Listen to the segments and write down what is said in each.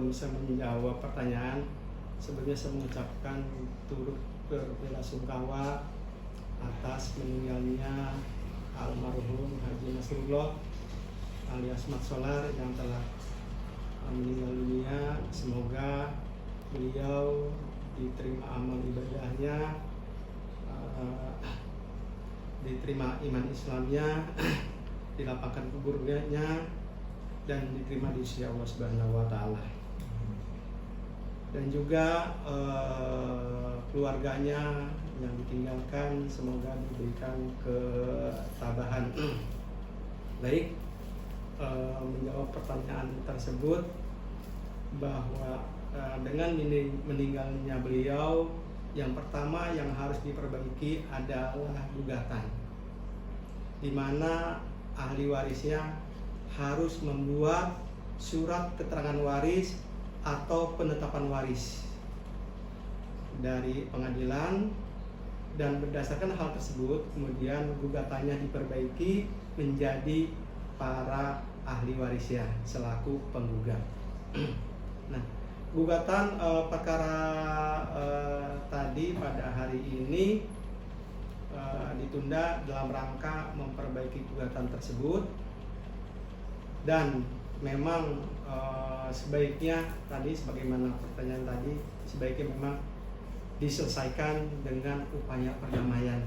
sebelum saya menjawab pertanyaan, sebelumnya saya mengucapkan turut berbelasungkawa atas meninggalnya almarhum Haji Nasrullah alias Mat Solar yang telah meninggal dunia. Semoga beliau diterima amal ibadahnya, diterima iman Islamnya, dilapangkan kuburnya, dan diterima di sisi Allah Subhanahu wa Ta'ala. Dan juga keluarganya yang ditinggalkan, semoga diberikan ketabahan. Baik, menjawab pertanyaan tersebut, bahwa dengan meninggalnya beliau, yang pertama yang harus diperbaiki adalah gugatan, di mana ahli warisnya harus membuat surat keterangan waris atau penetapan waris dari pengadilan, dan berdasarkan hal tersebut kemudian gugatannya diperbaiki menjadi para ahli warisnya selaku penggugat. Nah, gugatan perkara tadi pada hari ini ditunda dalam rangka memperbaiki gugatan tersebut, dan memang sebaiknya tadi, sebagaimana pertanyaan tadi, sebaiknya memang diselesaikan dengan upaya perdamaian.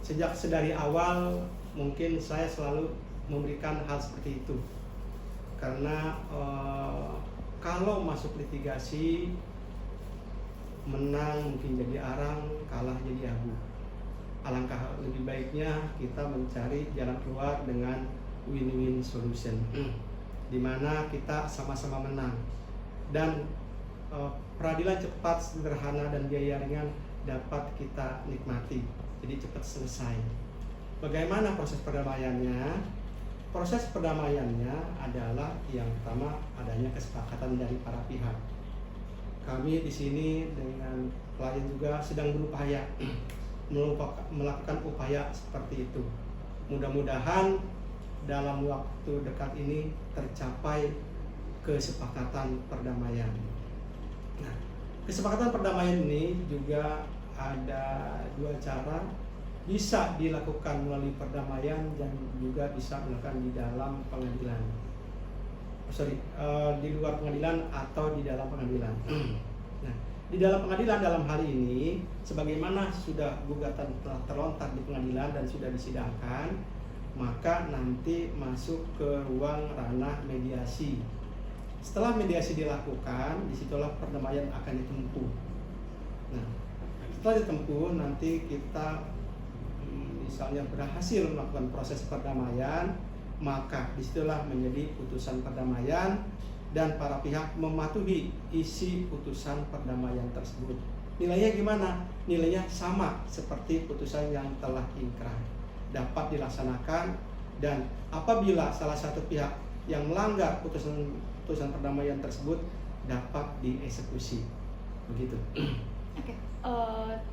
Sejak sedari awal mungkin saya selalu memberikan hal seperti itu, karena kalau masuk litigasi, menang mungkin jadi arang, kalah jadi abu. Alangkah lebih baiknya kita mencari jalan keluar dengan win-win solution, di mana kita sama-sama menang, dan peradilan cepat, sederhana, dan biaya ringan dapat kita nikmati. Jadi cepat selesai. Bagaimana proses perdamaiannya? Proses perdamaiannya adalah yang pertama adanya kesepakatan dari para pihak. Kami di sini dengan klien juga sedang berupaya melakukan upaya seperti itu. Mudah-mudahan dalam waktu dekat ini tercapai kesepakatan perdamaian. Nah, kesepakatan perdamaian ini juga ada dua cara, bisa dilakukan melalui perdamaian dan juga bisa dilakukan di dalam pengadilan. Di luar pengadilan atau di dalam pengadilan. Nah, di dalam pengadilan dalam hal ini, sebagaimana sudah gugatan telah terlontar di pengadilan dan sudah disidangkan, maka nanti masuk ke ruang ranah mediasi. Setelah mediasi dilakukan, disitulah perdamaian akan ditempuh. Nah, setelah ditempuh, nanti kita misalnya berhasil melakukan proses perdamaian, maka disitulah menjadi putusan perdamaian, dan para pihak mematuhi isi putusan perdamaian tersebut. Nilainya gimana? Nilainya sama seperti putusan yang telah inkrah, dapat dilaksanakan, dan apabila salah satu pihak yang melanggar putusan perdamaian tersebut dapat dieksekusi. Begitu. Oke.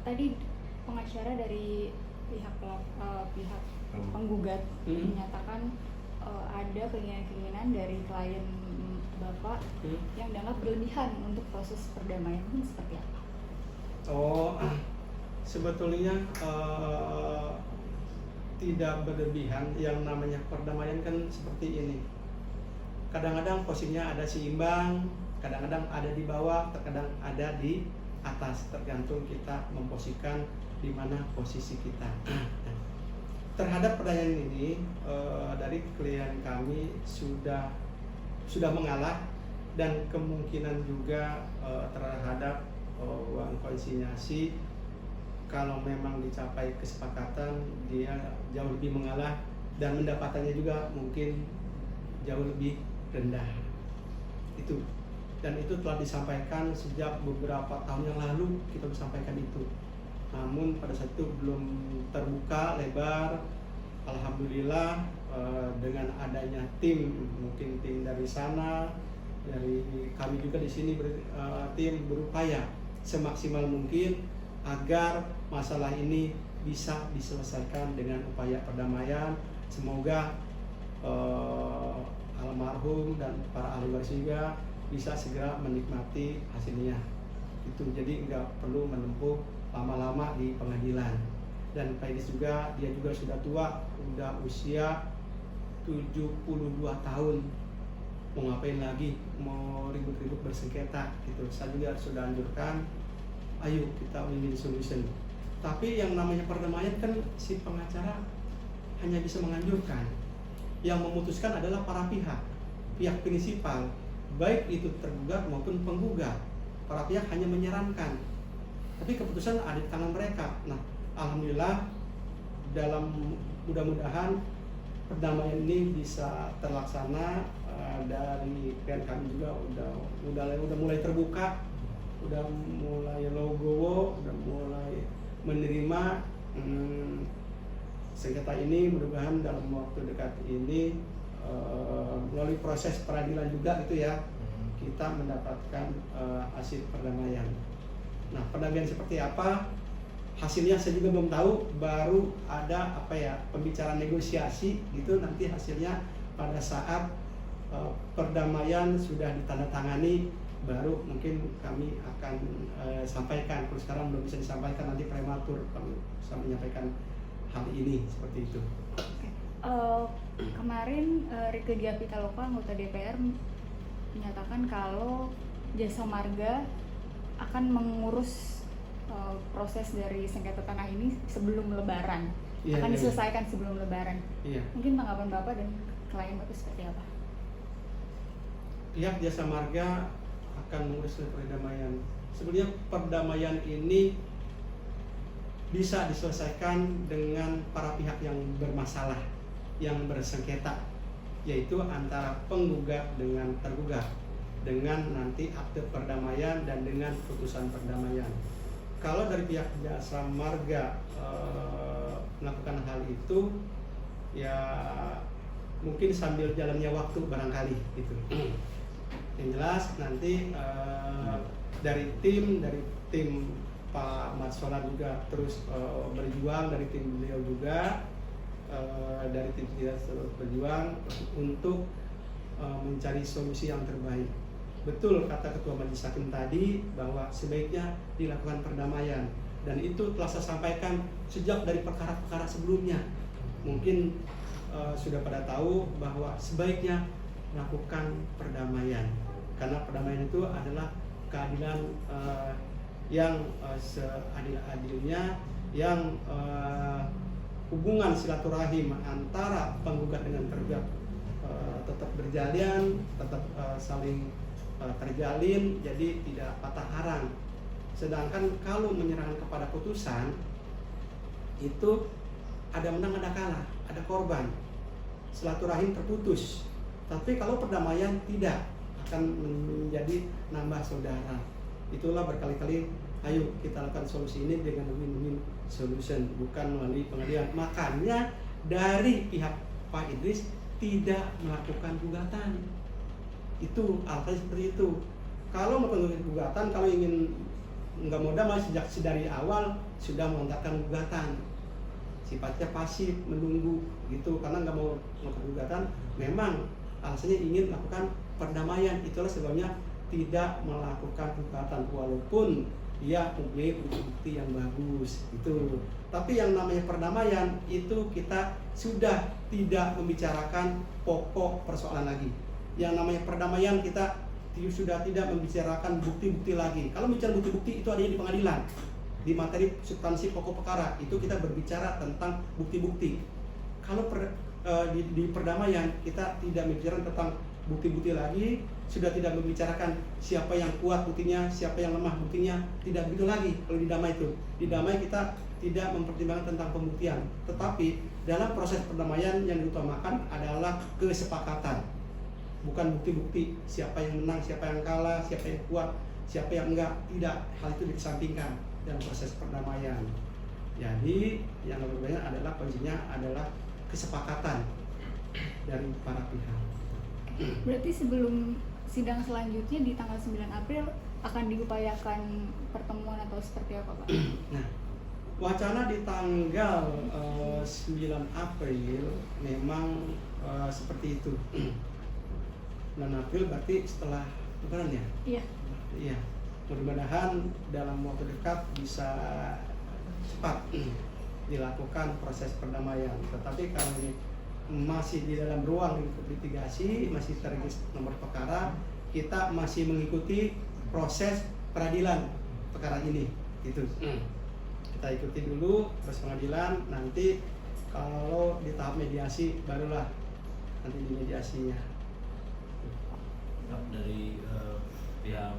Tadi pengacara dari pihak penggugat menyatakan ada keinginan dari klien Bapak yang dianggap berlebihan untuk proses perdamaian. Ini seperti apa? Sebetulnya tidak berlebihan. Yang namanya perdamaian kan seperti ini. Kadang-kadang posisinya ada seimbang, kadang-kadang ada di bawah, terkadang ada di atas, tergantung kita memposisikan di mana posisi kita. Terhadap pertanyaan ini, dari klien kami sudah mengalah, dan kemungkinan juga terhadap uang konsinyasi, kalau memang dicapai kesepakatan, dia jauh lebih mengalah, dan pendapatannya juga mungkin jauh lebih rendah. Itu, dan itu telah disampaikan sejak beberapa tahun yang lalu, kita sampaikan itu. Namun pada saat itu belum terbuka lebar. Alhamdulillah dengan adanya tim, mungkin tim dari sana, dari kami juga di sini tim berupaya semaksimal mungkin agar masalah ini bisa diselesaikan dengan upaya perdamaian. Semoga almarhum dan para ahli waris juga bisa segera menikmati hasilnya. Itu jadi nggak perlu menempuh lama-lama di pengadilan. Dan Pak Idris juga, dia juga sudah tua, udah usia 72 tahun. Mau ngapain lagi, mau ribut-ribut bersengketa gitu. Saya juga sudah anjurkan, ayo kita win-win solution. Tapi yang namanya perdamaian kan si pengacara hanya bisa menganjurkan. Yang memutuskan adalah para pihak, pihak prinsipal, baik itu tergugat maupun penggugat. Para pihak hanya menyarankan, tapi keputusan ada di tangan mereka. Nah, alhamdulillah dalam mudah-mudahan perdamaian ini bisa terlaksana. Dari klien kami juga udah mulai terbuka, udah mulai logowo, udah mulai menerima sengketa ini. Mudah-mudahan dalam waktu dekat ini melalui proses peradilan juga itu ya, kita mendapatkan hasil perdamaian. Nah, perdamaian seperti apa? Hasilnya saya juga belum tahu, baru ada pembicaraan negosiasi gitu. Nanti hasilnya pada saat perdamaian sudah ditandatangani, baru mungkin kami akan sampaikan. Kalau sekarang belum bisa disampaikan, nanti prematur kami bisa menyampaikan hal ini seperti itu. Kemarin Rieke Diah Pitaloka, anggota DPR, menyatakan kalau Jasa Marga akan mengurus proses dari sengketa tanah ini sebelum Lebaran, akan diselesaikan sebelum Lebaran. Mungkin tanggapan Bapak dan klien Bapak seperti apa? Pihak Jasa Marga akan mengurus perdamaian. Sebenarnya perdamaian ini bisa diselesaikan dengan para pihak yang bermasalah, yang bersengketa, yaitu antara penggugat dengan tergugat, dengan nanti akte perdamaian dan dengan putusan perdamaian. Kalau dari pihak Jasa Marga melakukan hal itu, ya mungkin sambil jalannya waktu barangkali gitu. Yang jelas nanti dari tim Pak Matsola juga terus berjuang, dari tim beliau juga dari tim kita terus berjuang untuk mencari solusi yang terbaik. Betul kata Ketua Majelis Hakim tadi bahwa sebaiknya dilakukan perdamaian, dan itu telah saya sampaikan sejak dari perkara-perkara sebelumnya. Mungkin sudah pada tahu bahwa sebaiknya melakukan perdamaian, karena perdamaian itu adalah keadilan yang seadil-adilnya, yang hubungan silaturahim antara penggugat dengan tergugat tetap berjalan, tetap saling terjalin, jadi tidak patah arang. Sedangkan kalau menyerahkan kepada putusan itu ada menang ada kalah, ada korban, silaturahim terputus. Tapi kalau perdamaian tidak, akan menjadi nambah saudara. Itulah berkali-kali ayo kita lakukan solusi ini dengan win-win solution, bukan melalui pengadilan. Makanya dari pihak Pak Idris tidak melakukan gugatan. Itu alasannya seperti itu. Kalau melakukan gugatan, kalau ingin nggak mau damai sejak dari awal sudah melontarkan gugatan, sifatnya pasif menunggu gitu, karena nggak mau melakukan gugatan. Memang alasannya ingin melakukan perdamaian, itulah sebabnya tidak melakukan gugatan walaupun dia mempunyai bukti yang bagus itu. Tapi yang namanya perdamaian itu kita sudah tidak membicarakan pokok persoalan lagi. Yang namanya perdamaian kita sudah tidak membicarakan bukti-bukti lagi. Kalau bicara bukti-bukti itu adanya di pengadilan, di materi substansi pokok perkara itu kita berbicara tentang bukti-bukti. Kalau di perdamaian kita tidak membicarakan tentang bukti-bukti lagi, sudah tidak membicarakan siapa yang kuat buktinya, siapa yang lemah buktinya, tidak begitu lagi. Kalau di damai itu, di damai kita tidak mempertimbangkan tentang pembuktian, tetapi dalam proses perdamaian yang diutamakan adalah kesepakatan, bukan bukti-bukti siapa yang menang, siapa yang kalah, siapa yang kuat, siapa yang enggak. Tidak, hal itu dikesampingkan dalam proses perdamaian. Jadi yang lebih banyak adalah kuncinya adalah kesepakatan dari para pihak. Berarti sebelum sidang selanjutnya di tanggal 9 April akan diupayakan pertemuan atau seperti apa, Pak? Nah, wacana di tanggal 9 April memang seperti itu. 9 April berarti setelah Lebaran ya? Iya. Iya. Mudah-mudahan dalam waktu dekat bisa cepat dilakukan proses perdamaian. Tetapi kalau ini masih di dalam ruang litigasi, masih terregister nomor perkara, kita masih mengikuti proses peradilan perkara ini. Itu. Kita ikuti dulu proses pengadilan, nanti kalau di tahap mediasi barulah nanti di mediasinya. Pak, dari pihak